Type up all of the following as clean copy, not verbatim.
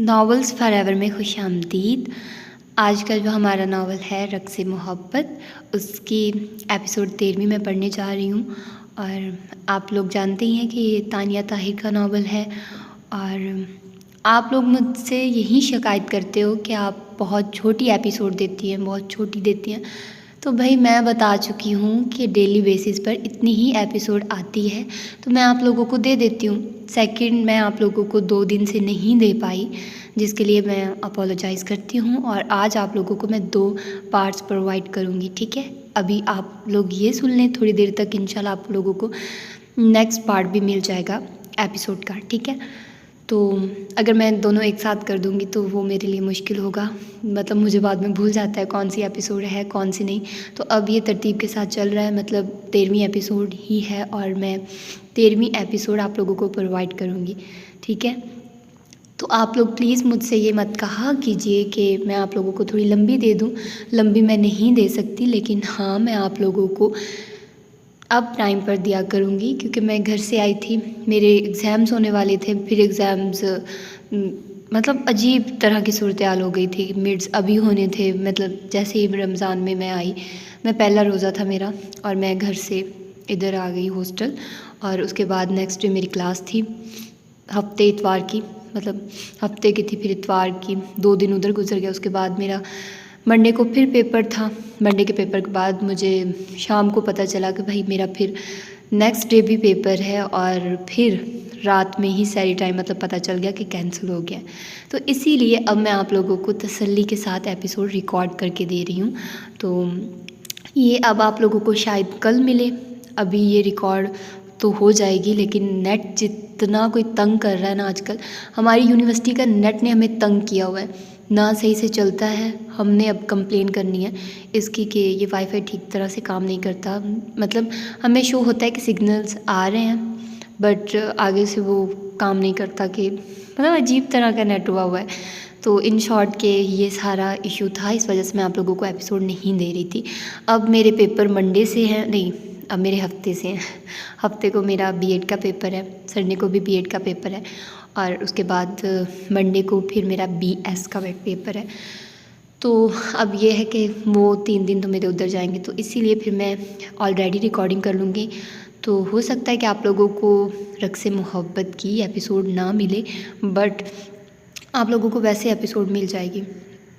Novels forever में खुशामदीद। आज का जो हमारा नावल है रक़्स-ए मोहब्बत, उसकी एपिसोड 13वीं मैं पढ़ने जा रही हूँ। और आप लोग जानते ही हैं कि ये तानिया ताहिर का नावल है और आप लोग मुझसे यही शिकायत करते हो कि आप बहुत छोटी एपिसोड देती हैं, बहुत छोटी देती हैं। तो भाई मैं बता चुकी हूँ कि डेली बेसिस पर इतनी ही एपिसोड आती है, तो मैं आप लोगों को दे देती हूँ। सेकंड, मैं आप लोगों को 2 दिन से नहीं दे पाई, जिसके लिए मैं अपोलोजाइज़ करती हूँ। और आज आप लोगों को मैं 2 पार्ट्स प्रोवाइड करूँगी, ठीक है। अभी आप लोग ये सुन लें, थोड़ी देर तक इंशाल्लाह आप लोगों को नेक्स्ट पार्ट भी मिल जाएगा एपिसोड का, ठीक है। तो अगर मैं दोनों एक साथ कर दूँगी तो वो मेरे लिए मुश्किल होगा, मतलब मुझे बाद में भूल जाता है कौन सी एपिसोड है कौन सी नहीं। तो अब ये तरतीब के साथ चल रहा है, मतलब 13वीं एपिसोड ही है और मैं 13वीं एपिसोड आप लोगों को प्रोवाइड करूँगी, ठीक है। तो आप लोग प्लीज़ मुझसे ये मत कहा कीजिए कि मैं आप लोगों को थोड़ी लंबी दे दूँ। लंबी मैं नहीं दे सकती, लेकिन हाँ मैं आप लोगों को अब टाइम पर दिया करूँगी, क्योंकि मैं घर से आई थी, मेरे एग्ज़ाम्स होने वाले थे। फिर एग्ज़ाम्स मतलब अजीब तरह की सूरत हाल हो गई थी। मिड्स अभी होने थे, मतलब जैसे ही रमज़ान में मैं आई, मैं पहला रोज़ा था मेरा और मैं घर से इधर आ गई हॉस्टल। और उसके बाद नेक्स्ट डे मेरी क्लास थी, हफ्ते इतवार की, मतलब हफ्ते की थी, फिर इतवार की 2 दिन उधर गुजर गया। उसके बाद मेरा मंडे को फिर पेपर था। मंडे के पेपर के बाद मुझे शाम को पता चला कि भाई मेरा फिर नेक्स्ट डे भी पेपर है, और फिर रात में ही सारी टाइम मतलब पता चल गया कि कैंसिल हो गया। तो इसीलिए अब मैं आप लोगों को तसल्ली के साथ एपिसोड रिकॉर्ड करके दे रही हूँ। तो ये अब आप लोगों को शायद कल मिले, अभी ये रिकॉर्ड तो हो जाएगी, लेकिन नेट जितना कोई तंग कर रहा है ना आजकल, हमारी यूनिवर्सिटी का नेट ने हमें तंग किया हुआ है, ना सही से चलता है। हमने अब कंप्लेन करनी है इसकी कि ये वाईफाई ठीक तरह से काम नहीं करता। मतलब हमें शो होता है कि सिग्नल्स आ रहे हैं, बट आगे से वो काम नहीं करता, कि मतलब अजीब तरह का नेट हुआ है। तो इन शॉर्ट के ये सारा इशू था, इस वजह से मैं आप लोगों को एपिसोड नहीं दे रही थी। अब मेरे पेपर मंडे से हैं, नहीं अब मेरे हफ्ते से हैं। हफ्ते को मेरा बीएड का पेपर है, संडे को भी बीएड का पेपर है, और उसके बाद मंडे को फिर मेरा बीएस का पेपर है। तो अब ये है कि वो 3 दिन तो मेरे उधर जाएंगे, तो इसीलिए फिर मैं ऑलरेडी रिकॉर्डिंग कर लूँगी। तो हो सकता है कि आप लोगों को रक़्स-ए मोहब्बत की एपिसोड ना मिले, बट आप लोगों को वैसे एपिसोड मिल जाएगी,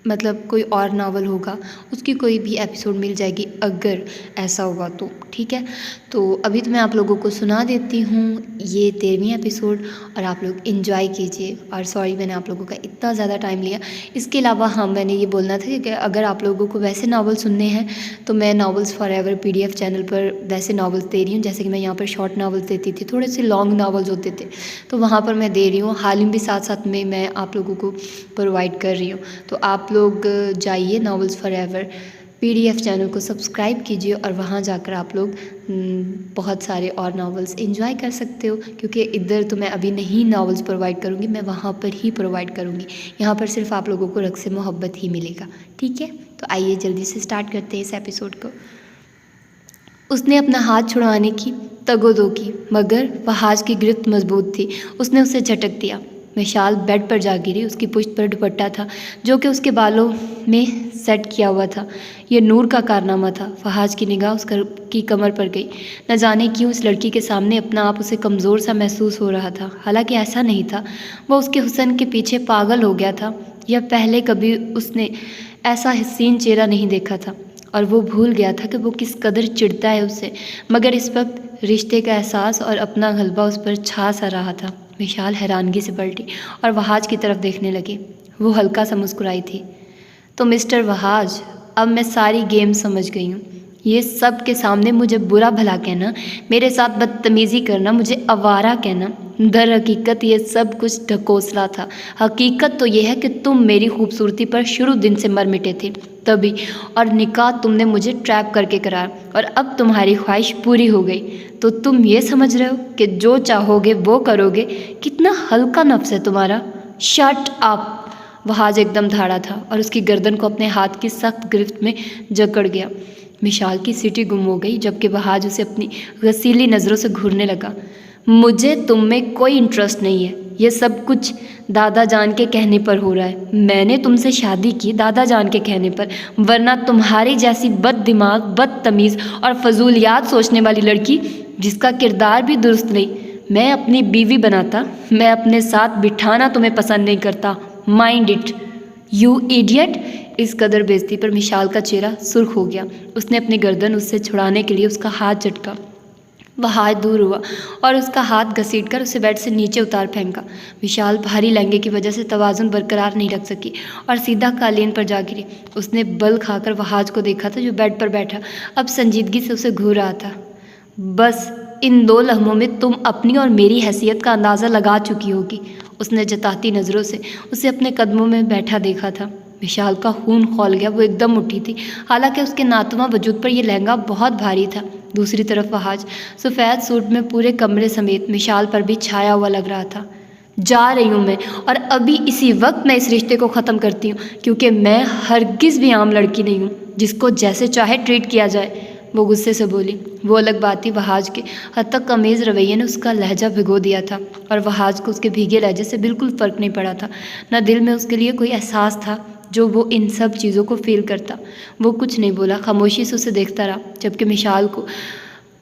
मतलब कोई और नावल होगा उसकी कोई भी एपिसोड मिल जाएगी, अगर ऐसा होगा तो, ठीक है। तो अभी तो मैं आप लोगों को सुना देती हूँ ये 13वीं एपिसोड, और आप लोग एंजॉय कीजिए। और सॉरी मैंने आप लोगों का इतना ज़्यादा टाइम लिया। इसके अलावा हाँ, मैंने ये बोलना था कि अगर आप लोगों को वैसे नावल सुनने हैं तो मैं नॉवेल्स फॉरएवर PDF चैनल पर वैसे नावल्स दे रही हूँ। जैसे कि मैं यहाँ पर शॉर्ट नावल्स देती थी, थोड़े से लॉन्ग नावल्स होते थे, तो वहाँ पर मैं दे रही हूँ। हाल भी साथ साथ में मैं आप लोगों को प्रोवाइड कर रही हूँ। तो आप लोग जाइए नॉवेल्स फॉरएवर PDF चैनल को सब्सक्राइब कीजिए, और वहाँ जाकर आप लोग बहुत सारे और नावल्स एंजॉय कर सकते हो, क्योंकि इधर तो मैं अभी नहीं नावल्स प्रोवाइड करूँगी, मैं वहाँ पर ही प्रोवाइड करूँगी। यहाँ पर सिर्फ आप लोगों को रक़्स-ए मोहब्बत ही मिलेगा, ठीक है। तो आइए जल्दी से स्टार्ट करते हैं इस एपिसोड को। उसने अपना हाथ छुड़वाने की तगोदो की, मगर फहाज की गिरफ्त मजबूत थी। उसने उसे झटक दिया। मिशाल बेड पर जा गिरी। उसकी पुश्त पर दुपट्टा था जो कि उसके बालों में सेट किया हुआ था। यह नूर का कारनामा था। फहाज की निगाह उसकी कमर पर गई। न जाने क्यों इस लड़की के सामने अपना आप उसे कमज़ोर सा महसूस हो रहा था। हालांकि ऐसा नहीं था, वह उसके हुस्न के पीछे पागल हो गया था। यह पहले कभी उसने ऐसा हसीन चेहरा नहीं देखा था, और वो भूल गया था कि वो किस कदर चिढ़ता है उससे। मगर इस वक्त रिश्ते का एहसास और अपना गलबा उस पर छा सा रहा था। मिशाल हैरानगी से पलटी और वहाज की तरफ देखने लगी। वो हल्का सा मुस्कुराई थी। तो मिस्टर वहाज, अब मैं सारी गेम समझ गई हूँ। ये सब के सामने मुझे बुरा भला कहना, मेरे साथ बदतमीज़ी करना, मुझे आवारा कहना, दर हकीकत ये सब कुछ ढकोसला था। हकीकत तो ये है कि तुम मेरी खूबसूरती पर शुरू दिन से मर मिटे थे तभी, और निकाह तुमने मुझे ट्रैप करके कराया, और अब तुम्हारी ख्वाहिश पूरी हो गई तो तुम ये समझ रहे हो कि जो चाहोगे वो करोगे। कितना हल्का नफ्स है तुम्हारा। Shut up. वहाज एकदम धाड़ा था और उसकी गर्दन को अपने हाथ की सख्त गिरफ्त में जकड़ गया। मिशाल की सीटी गुम हो गई, जबकि वहाज उसे अपनी गसीली नज़रों से घूरने लगा। मुझे तुम में कोई इंटरेस्ट नहीं है, ये सब कुछ दादा जान के कहने पर हो रहा है। मैंने तुमसे शादी की दादा जान के कहने पर, वरना तुम्हारी जैसी बददिमाग, बदतमीज़ और फजूलियात सोचने वाली लड़की जिसका किरदार भी दुरुस्त नहीं मैं अपनी बीवी बनाता, मैं अपने साथ बिठाना तुम्हें पसंद नहीं करता। Mind it you idiot. इस कदर बेइज्जती पर मिशाल का चेहरा सुर्ख हो गया। उसने अपनी गर्दन उससे छुड़ाने के लिए उसका हाथ झटका। वह हाथ दूर हुआ और उसका हाथ घसीटकर उसे बेड से नीचे उतार फेंका। विशाल भारी लहंगे की वजह से तवाज़ुन बरकरार नहीं रख सकी और सीधा कालीन पर जा गिरी। उसने बल खाकर वहाज को देखा था जो बेड पर बैठा अब संजीदगी से उसे घूर रहा था। बस इन 2 लम्हों में तुम अपनी और मेरी हैसियत का अंदाज़ा लगा चुकी होगी। उसने जताती नज़रों से उसे अपने कदमों में बैठा देखा था। विशाल का खून खौल गया। वो एकदम उठी थी, हालांकि उसके नातुमा वजूद पर यह लहंगा बहुत भारी था। दूसरी तरफ वहाज सफ़ेद सूट में पूरे कमरे समेत मिशाल पर भी छाया हुआ लग रहा था। जा रही हूँ मैं, और अभी इसी वक्त मैं इस रिश्ते को ख़त्म करती हूँ, क्योंकि मैं हरगिज़ भी आम लड़की नहीं हूँ जिसको जैसे चाहे ट्रीट किया जाए। वो गुस्से से बोली। वो अलग बात थी, वहाज के हद तक कमीज़ रवैये ने उसका लहजा भिगो दिया था और वहाज को उसके भीगे लहजे से बिल्कुल फ़र्क नहीं पड़ा था। न दिल में उसके लिए कोई एहसास था जो वो इन सब चीज़ों को फील करता। वो कुछ नहीं बोला, खामोशी से उसे देखता रहा, जबकि मिशाल को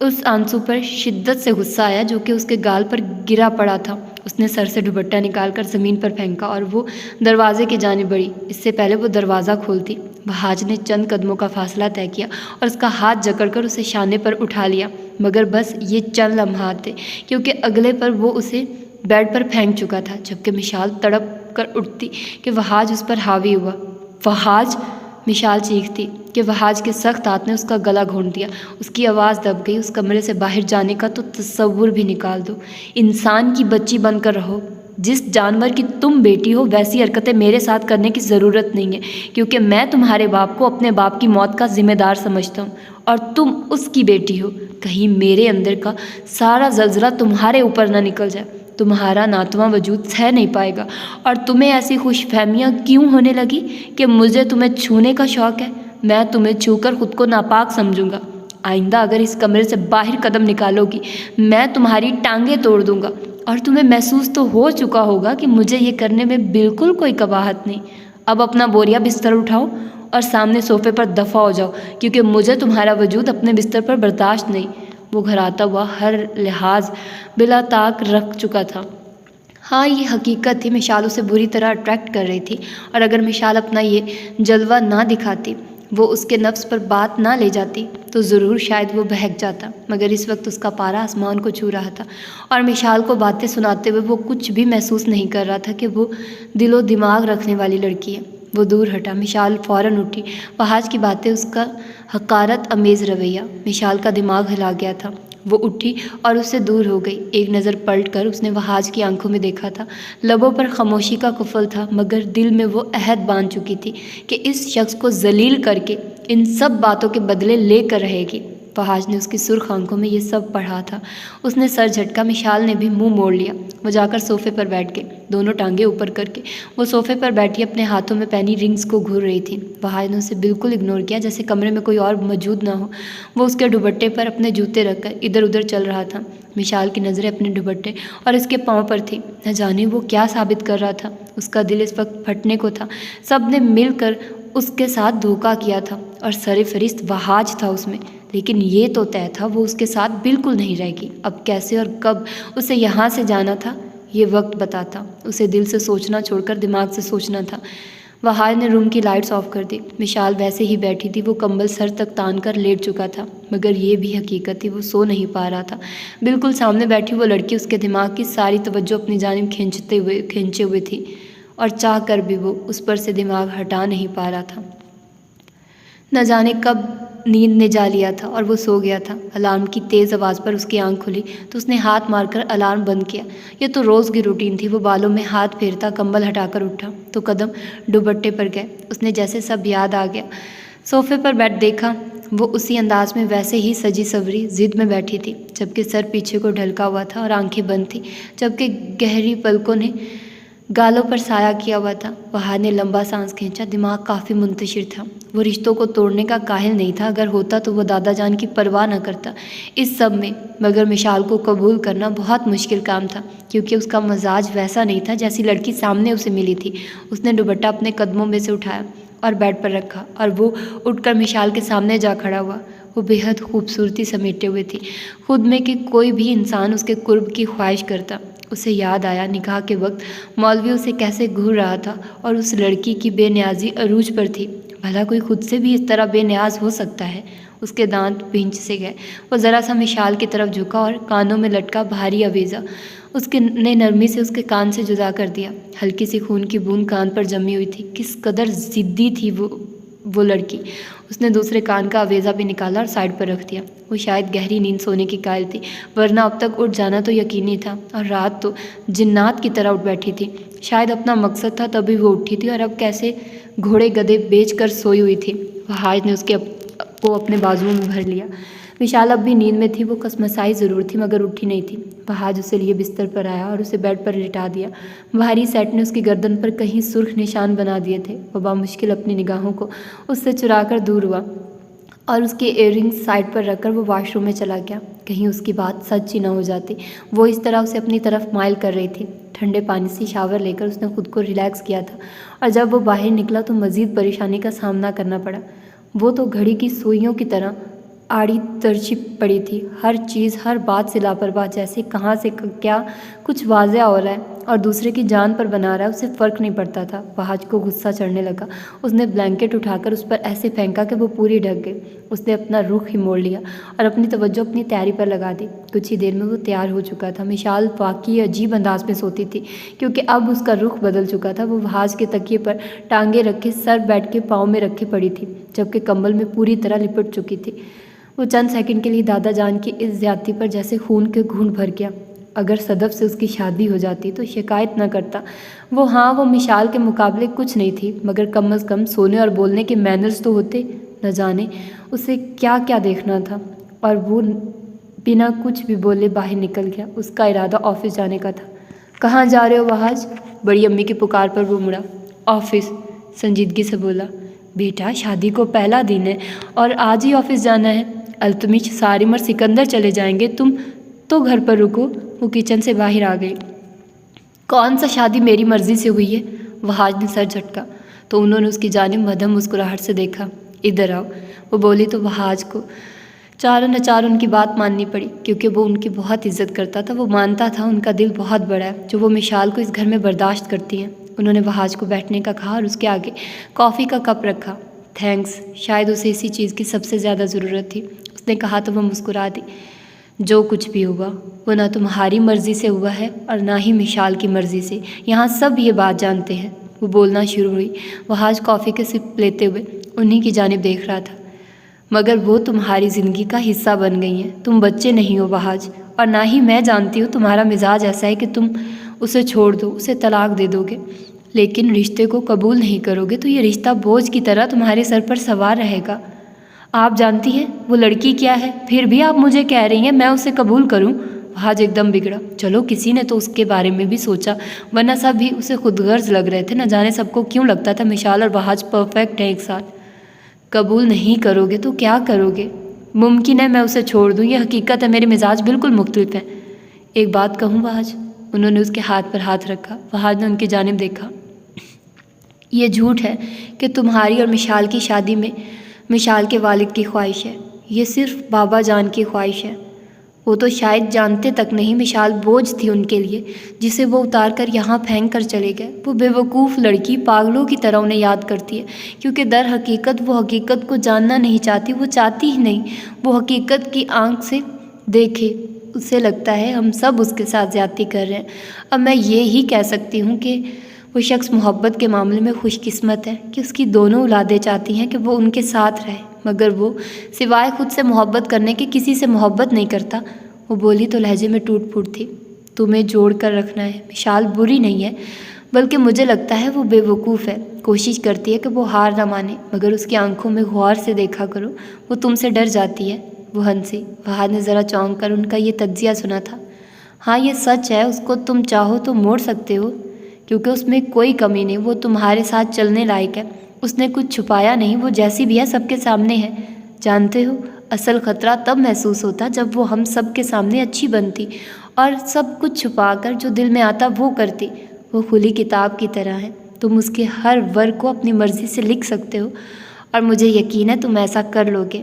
उस आंसू पर शिद्दत से गुस्सा आया जो कि उसके गाल पर गिरा पड़ा था। उसने सर से दुपट्टा निकालकर ज़मीन पर फेंका और वो दरवाजे की जानिब बढ़ी। इससे पहले वो दरवाज़ा खोलती, वहाज ने चंद कदमों का फासला तय किया और उसका हाथ जकड़कर उसे शाने पर उठा लिया। मगर बस ये चंद लम्हात थे, क्योंकि अगले पर वो उसे बेड पर फेंक चुका था, जबकि मिशाल तड़प कर उठती कि वहाज उस पर हावी हुआ। वहाज! मिशाल चीखती कि वहाज के सख्त हाथ ने उसका गला घोंट दिया। उसकी आवाज़ दब गई। उस कमरे से बाहर जाने का तो तसव्वुर भी निकाल दो। इंसान की बच्ची बनकर रहो। जिस जानवर की तुम बेटी हो वैसी हरकतें मेरे साथ करने की ज़रूरत नहीं है, क्योंकि मैं तुम्हारे बाप को अपने बाप की मौत का जिम्मेदार समझता हूँ और तुम उसकी बेटी हो। कहीं मेरे अंदर का सारा जलजला तुम्हारे ऊपर ना निकल जाए। तुम्हारा नातवा वजूद सह नहीं पाएगा। और तुम्हें ऐसी खुशफहमियाँ क्यों होने लगी कि मुझे तुम्हें छूने का शौक़ है? मैं तुम्हें छूकर खुद को नापाक समझूंगा। आइंदा अगर इस कमरे से बाहर कदम निकालोगी मैं तुम्हारी टांगें तोड़ दूंगा। और तुम्हें महसूस तो हो चुका होगा कि मुझे ये करने में बिल्कुल कोई कबाहत नहीं। अब अपना बोरिया बिस्तर उठाओ और सामने सोफे पर दफ़ा हो जाओ, क्योंकि मुझे तुम्हारा वजूद अपने बिस्तर पर बर्दाश्त नहीं। वो घराता हुआ हर लिहाज बिला ताक रख चुका था। हाँ, ये हकीकत थी, मिशाल उसे बुरी तरह अट्रैक्ट कर रही थी, और अगर मिशाल अपना ये जलवा ना दिखाती, वो उसके नफ्स पर बात ना ले जाती, तो ज़रूर शायद वो बहक जाता। मगर इस वक्त उसका पारा आसमान को छू रहा था और मिशाल को बातें सुनाते हुए वो कुछ भी महसूस नहीं कर रहा था कि वो दिलो दिमाग रखने वाली लड़की है। वो दूर हटा। मिशाल फ़ौरन उठी। वहाज की बातें, उसका हकारत अमेज़ रवैया मिशाल का दिमाग हिला गया था। वो उठी और उससे दूर हो गई। एक नज़र पलट कर उसने वहाज की आंखों में देखा था। लबों पर खामोशी का कुफल था, मगर दिल में वो अहद बांध चुकी थी कि इस शख्स को जलील करके इन सब बातों के बदले लेकर रहेगी। वहाज ने उसकी सुर्ख आंखों में ये सब पढ़ा था। उसने सर झटका। मिशाल ने भी मुंह मोड़ लिया। वो जाकर सोफे पर बैठ गए, दोनों टांगे ऊपर करके। वो सोफे पर बैठी अपने हाथों में पहनी रिंग्स को घूर रही थी। वहाज ने उसे बिल्कुल इग्नोर किया, जैसे कमरे में कोई और मौजूद ना हो। वो उसके दुपट्टे पर अपने जूते रखकर इधर उधर चल रहा था। मिशाल की नज़रें अपने दुपट्टे और इसके पाँव पर थी। न जाने वो क्या साबित कर रहा था। उसका दिल इस वक्त फटने को था। सब ने मिलकर उसके साथ धोखा किया था और सरफरिस्त वहाज था उसमें, लेकिन ये तो तय था वो उसके साथ बिल्कुल नहीं रहेगी। अब कैसे और कब उसे यहाँ से जाना था ये वक्त बताता। उसे दिल से सोचना छोड़कर दिमाग से सोचना था। वहाज ने रूम की लाइट्स ऑफ कर दी। मिशाल वैसे ही बैठी थी। वो कंबल सर तक तान कर लेट चुका था, मगर ये भी हकीकत थी वो सो नहीं पा रहा था। बिल्कुल सामने बैठी वो लड़की उसके दिमाग की सारी तवज्जो अपनी जानिब खींचे हुए थी, और चाह कर भी वो उस पर से दिमाग हटा नहीं पा रहा था। न जाने कब नींद ने जा लिया था और वो सो गया था। अलार्म की तेज़ आवाज़ पर उसकी आंख खुली तो उसने हाथ मारकर अलार्म बंद किया। ये तो रोज़ की रूटीन थी। वो बालों में हाथ फेरता, कंबल हटाकर उठा तो कदम दुपट्टे पर गए। उसने जैसे सब याद आ गया। सोफे पर बैठ देखा, वो उसी अंदाज में वैसे ही सजी सवरी जिद में बैठी थी, जबकि सर पीछे को ढलका हुआ था और आंखें बंद थी, जबकि गहरी पलकों ने गालों पर साया किया हुआ था। वहाद ने लंबा सांस खींचा। दिमाग काफ़ी मुंतशिर था। वो रिश्तों को तोड़ने का काहिल नहीं था। अगर होता तो वो दादा जान की परवाह न करता इस सब में। मगर मिशाल को कबूल करना बहुत मुश्किल काम था, क्योंकि उसका मिजाज वैसा नहीं था जैसी लड़की सामने उसे मिली थी। उसने दुपट्टा अपने कदमों में से उठाया और बेड पर रखा, और वो उठकर मिशाल के सामने जा खड़ा हुआ। वो बेहद खूबसूरती समेटे हुए थी खुद में कि कोई भी इंसान उसके कुर्ब की ख्वाहिश करता। उसे याद आया निकाह के वक्त मौलवी उसे कैसे घूर रहा था, और उस लड़की की बेनियाजी अरूज पर थी। भला कोई खुद से भी इस तरह बेनियाज हो सकता है? उसके दांत भींच से गए। वो ज़रा सा मिशाल की तरफ झुका और कानों में लटका भारी अवेजा उसके ने नरमी से उसके कान से जुदा कर दिया। हल्की सी खून की बूंद कान पर जमी हुई थी। किस कदर ज़िद्दी थी वो लड़की। उसने दूसरे कान का अवेजा भी निकाला और साइड पर रख दिया। वो शायद गहरी नींद सोने की कायल थी, वरना अब तक उठ जाना तो यकीनी था। और रात तो जिन्नात की तरह उठ बैठी थी। शायद अपना मकसद था तभी वो उठी थी, और अब कैसे घोड़े गधे बेच कर सोई हुई थी। वहाज ने उसके को अपने बाजुओं में भर लिया। विशाल अब भी नींद में थी। वो कसमसाई ज़रूर थी मगर उठी नहीं थी। वहाज उसे लिए बिस्तर पर आया और उसे बेड पर लिटा दिया। भारी सेट ने उसकी गर्दन पर कहीं सुर्ख निशान बना दिए थे। वह बामुश्किल अपनी निगाहों को उससे चुराकर दूर हुआ और उसके इयररिंग्स साइड पर रखकर वो वॉशरूम में चला गया। कहीं उसकी बात सच ही न हो जाती। वो इस तरह उसे अपनी तरफ माइल कर रही थी। ठंडे पानी से शावर लेकर उसने खुद को रिलैक्स किया था, और जब वो बाहर निकला तो मज़ीद परेशानी का सामना करना पड़ा। वो तो घड़ी की सुइयों की तरह आड़ी तरछी पड़ी थी। हर चीज़, हर बात से लापरवाह, जैसे कहाँ से क्या कुछ वाज़ह हो रहा है और दूसरे की जान पर बना रहा है, उसे फ़र्क नहीं पड़ता था। वहाज को गुस्सा चढ़ने लगा। उसने ब्लैंकेट उठाकर उस पर ऐसे फेंका कि वो पूरी ढक गई। उसने अपना रुख ही मोड़ लिया और अपनी तवज्जो अपनी तैयारी पर लगा दी। कुछ ही देर में वो तैयार हो चुका था। मिशाल वाकई अजीब अंदाज में सोती थी, क्योंकि अब उसका रुख बदल चुका था। वो वहाज के तकिए पर टांगे रखे सर बेड के पाँव में रखे पड़ी थी, जबकि कंबल में पूरी तरह लिपट चुकी थी। वो चंद सेकंड के लिए दादा जान की इस ज्यादती पर जैसे खून के घूंट भर गया। अगर सदफ से उसकी शादी हो जाती तो शिकायत न करता। वो मिशाल के मुकाबले कुछ नहीं थी, मगर कम अज़ कम सोने और बोलने के मैनर्स तो होते। न जाने उसे क्या क्या देखना था, और वो बिना कुछ भी बोले बाहर निकल गया। उसका इरादा ऑफिस जाने का था। कहाँ जा रहे हो वहाज? बड़ी अम्मी की पुकार पर वो मुड़ा। ऑफिस, संजीदगी से बोला। बेटा, शादी को पहला दिन है और आज ही ऑफिस जाना है। अल्तमिश, सारिम और सिकंदर चले जाएंगे, तुम तो घर पर रुको। वो किचन से बाहर आ गई। कौन सा शादी मेरी मर्जी से हुई है? वहाज ने सर झटका तो उन्होंने उसकी जानिब मध्यम मुस्कुराहट से देखा। इधर आओ, वो बोली तो वहाज को चारों न चार उनकी बात माननी पड़ी, क्योंकि वो उनकी बहुत इज्जत करता था। वो मानता था उनका दिल बहुत बड़ा है, जो वो मिशाल को इस घर में बर्दाश्त करती हैं। उन्होंने वहाज को बैठने का कहा और उसके आगे कॉफ़ी का कप रखा। थैंक्स, शायद उसे इसी चीज़ की सबसे ज़्यादा ज़रूरत थी। उसने कहा तो वह मुस्कुरा दी। जो कुछ भी हुआ वो ना तुम्हारी मर्ज़ी से हुआ है और ना ही मिशाल की मर्ज़ी से। यहाँ सब ये बात जानते हैं। वो बोलना शुरू हुई। वहाज कॉफ़ी के सिप लेते हुए उन्हीं की जानिब देख रहा था। मगर वो तुम्हारी ज़िंदगी का हिस्सा बन गई हैं। तुम बच्चे नहीं हो वहाज, और ना ही मैं जानती हूँ तुम्हारा मिजाज ऐसा है कि तुम उसे छोड़ दो, उसे तलाक दे दोगे, लेकिन रिश्ते को कबूल नहीं करोगे तो ये रिश्ता बोझ की तरह तुम्हारे सर पर सवार रहेगा। आप जानती हैं वो लड़की क्या है, फिर भी आप मुझे कह रही हैं मैं उसे कबूल करूं? वहाज एकदम बिगड़ा। चलो, किसी ने तो उसके बारे में भी सोचा, वरना सब भी उसे खुदगर्ज लग रहे थे। न जाने सबको क्यों लगता था मिशाल और वहाज परफेक्ट हैं एक साथ। कबूल नहीं करोगे तो क्या करोगे? मुमकिन है मैं उसे छोड़ दूँ, ये हकीकत है। मेरे मिजाज बिल्कुल मुख्तलिफ हैं। एक बात कहूँ वहाज? उन्होंने उसके हाथ पर हाथ रखा। वहाज ने उनकी जानिब देखा। ये झूठ है कि तुम्हारी और मिशाल की शादी में मिशाल के वालिद की ख्वाहिश है। ये सिर्फ बाबा जान की ख्वाहिश है। वो तो शायद जानते तक नहीं मिशाल बोझ थी उनके लिए, जिसे वो उतार कर यहाँ फेंक कर चले गए। वो बेवकूफ़ लड़की पागलों की तरह उन्हें याद करती है, क्योंकि दर हकीकत वो हकीकत को जानना नहीं चाहती। वो चाहती ही नहीं वो हकीकत की आंख से देखे। उसे लगता है हम सब उसके साथ ज़्यादती कर रहे हैं। अब मैं ये ही कह सकती हूँ कि वो शख्स मोहब्बत के मामले में खुशकिस्मत है कि उसकी दोनों औलादें चाहती हैं कि वो उनके साथ रहे, मगर वो सिवाय खुद से मोहब्बत करने के किसी से मोहब्बत नहीं करता। वो बोली तो लहजे में टूट फूट थी। तुम्हें जोड़ कर रखना है। मिशाल बुरी नहीं है, बल्कि मुझे लगता है वो बेवकूफ़ है। कोशिश करती है कि वो हार ना माने, मगर उसकी आंखों में गौर से देखा करो, वो तुमसे डर जाती है। वो हंसी। वहाद ने ज़रा चौंक कर उनका ये तज्जिया सुना था। हाँ, ये सच है। उसको तुम चाहो तो मोड़ सकते हो। क्योंकि उसमें कोई कमी नहीं, वो तुम्हारे साथ चलने लायक है। उसने कुछ छुपाया नहीं, वो जैसी भी है सबके सामने है। जानते हो, असल ख़तरा तब महसूस होता जब वो हम सब के सामने अच्छी बनती और सब कुछ छुपाकर जो दिल में आता वो करती। वो खुली किताब की तरह है, तुम उसके हर वर्ग को अपनी मर्ज़ी से लिख सकते हो और मुझे यकीन है तुम ऐसा कर लोगे।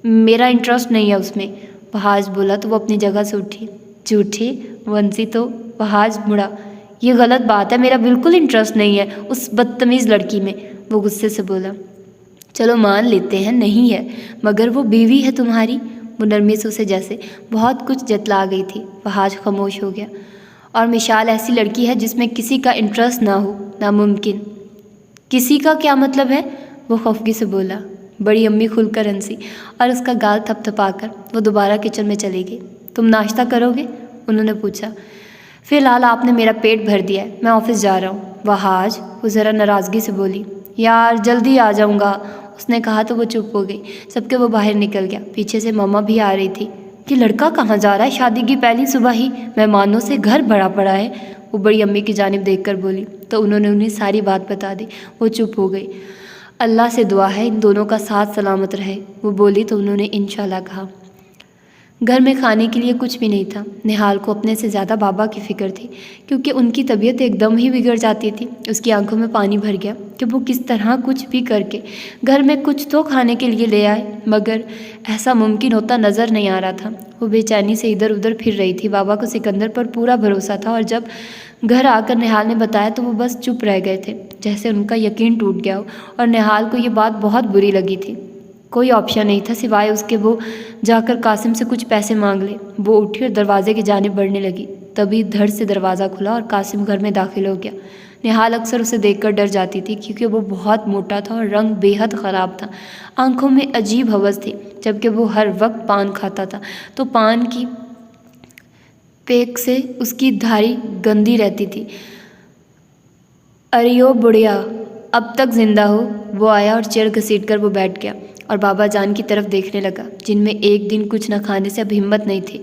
मेरा इंटरेस्ट नहीं है उसमें, वहाज बोला तो वो अपनी जगह से उठी। झूठी वंशी तो वहाज मुड़ा। ये गलत बात है, मेरा बिल्कुल इंटरेस्ट नहीं है उस बदतमीज़ लड़की में, वो गुस्से से बोला। चलो मान लेते हैं नहीं है, मगर वो बीवी है तुम्हारी, वो नरमी से उसे जैसे बहुत कुछ जतला गई थी। वहाज खामोश हो गया। और मिशाल ऐसी लड़की है जिसमें किसी का इंटरेस्ट ना हो, नामुमकिन। किसी का क्या मतलब है, वो खफगी से बोला। बड़ी अम्मी खुलकर हंसी और उसका गाल थपथपाकर वो दोबारा किचन में चली गई। तुम नाश्ता करोगे, उन्होंने पूछा। फ़िलहाल आपने मेरा पेट भर दिया है, मैं ऑफिस जा रहा हूँ। वहाज, वो ज़रा नाराज़गी से बोली। यार जल्दी आ जाऊँगा, उसने कहा तो वो चुप हो गई। सबके वो बाहर निकल गया। पीछे से मम्मा भी आ रही थी। कि लड़का कहाँ जा रहा है, शादी की पहली सुबह ही मेहमानों से घर भरा पड़ा है, वो बड़ी अम्मी की जानिब देखकर बोली। तो उन्होंने उन्हें सारी बात बता दी। वो चुप हो गई। अल्लाह से दुआ है इन दोनों का साथ सलामत रहे, वो बोली तो उन्होंने इंशाल्लाह कहा। घर में खाने के लिए कुछ भी नहीं था। निहाल को अपने से ज़्यादा बाबा की फ़िक्र थी, क्योंकि उनकी तबीयत एकदम ही बिगड़ जाती थी। उसकी आंखों में पानी भर गया कि वो किस तरह कुछ भी करके घर में कुछ तो खाने के लिए ले आए, मगर ऐसा मुमकिन होता नज़र नहीं आ रहा था। वो बेचैनी से इधर उधर फिर रही थी। बाबा को सिकंदर पर पूरा भरोसा था और जब घर आकर निहाल ने बताया तो वो बस चुप रह गए थे, जैसे उनका यकीन टूट गया हो। और निहाल को ये बात बहुत बुरी लगी थी। कोई ऑप्शन नहीं था सिवाय उसके वो जाकर कासिम से कुछ पैसे मांग ले। वो उठी और दरवाजे की जानिब बढ़ने लगी। तभी धड़ से दरवाज़ा खुला और कासिम घर में दाखिल हो गया। निहाल अक्सर उसे देखकर डर जाती थी, क्योंकि वो बहुत मोटा था और रंग बेहद ख़राब था। आंखों में अजीब हवस थी, जबकि वो हर वक्त पान खाता था तो पान की पेक से उसकी धारी गंदी रहती थी। अरे ओ बुढ़िया, अब तक जिंदा हो, वो आया और चेयर घसीट कर वो बैठ गया और बाबा जान की तरफ देखने लगा, जिनमें एक दिन कुछ न खाने से अब हिम्मत नहीं थी।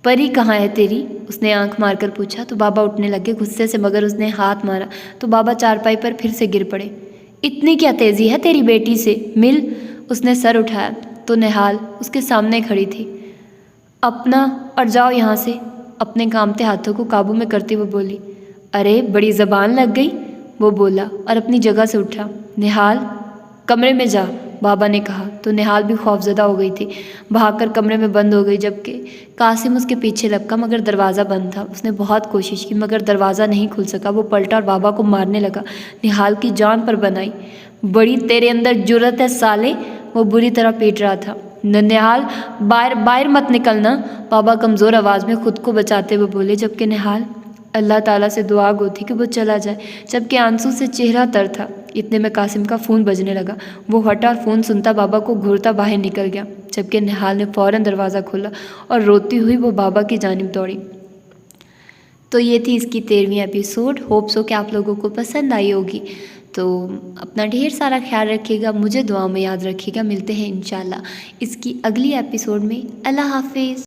परी कहाँ है तेरी, उसने आंख मारकर पूछा। तो बाबा उठने लगे गुस्से से, मगर उसने हाथ मारा तो बाबा चारपाई पर फिर से गिर पड़े। इतनी क्या तेज़ी है तेरी बेटी से, मिल। उसने सर उठाया तो निहाल उसके सामने खड़ी थी। अपना और जाओ यहाँ से, अपने कांपते हाथों को काबू में करते हुए बोली। अरे बड़ी ज़बान लग गई, वो बोला और अपनी जगह से उठा। निहाल कमरे में जा, बाबा ने कहा तो निहाल भी खौफजदा हो गई थी। भागकर कमरे में बंद हो गई, जबकि कासिम उसके पीछे लपका, मगर दरवाज़ा बंद था। उसने बहुत कोशिश की मगर दरवाज़ा नहीं खुल सका। वो पलटा और बाबा को मारने लगा। निहाल की जान पर बनाई। बड़ी तेरे अंदर जुर्रत है साले, वो बुरी तरह पीट रहा था। निहाल बाहर बाहर मत निकलना, बाबा कमज़ोर आवाज़ में खुद को बचाते हुए बोले, जबकि निहाल अल्लाह ताला से दुआ गो थी कि वो चला जाए, जबकि आंसू से चेहरा तर था। इतने में कासिम का फ़ोन बजने लगा। वो हटा और फ़ोन सुनता बाबा को घूरता बाहर निकल गया, जबकि निहाल ने फ़ौरन दरवाज़ा खोला और रोती हुई वो बाबा की जानिब दौड़ी। तो ये थी इसकी 13वीं एपिसोड। होप सो कि आप लोगों को पसंद आई होगी। तो अपना ढेर सारा ख्याल रखिएगा, मुझे दुआ में याद रखिएगा। मिलते हैं इंशाल्लाह इसकी अगली एपिसोड में। अल्लाह हाफिज़।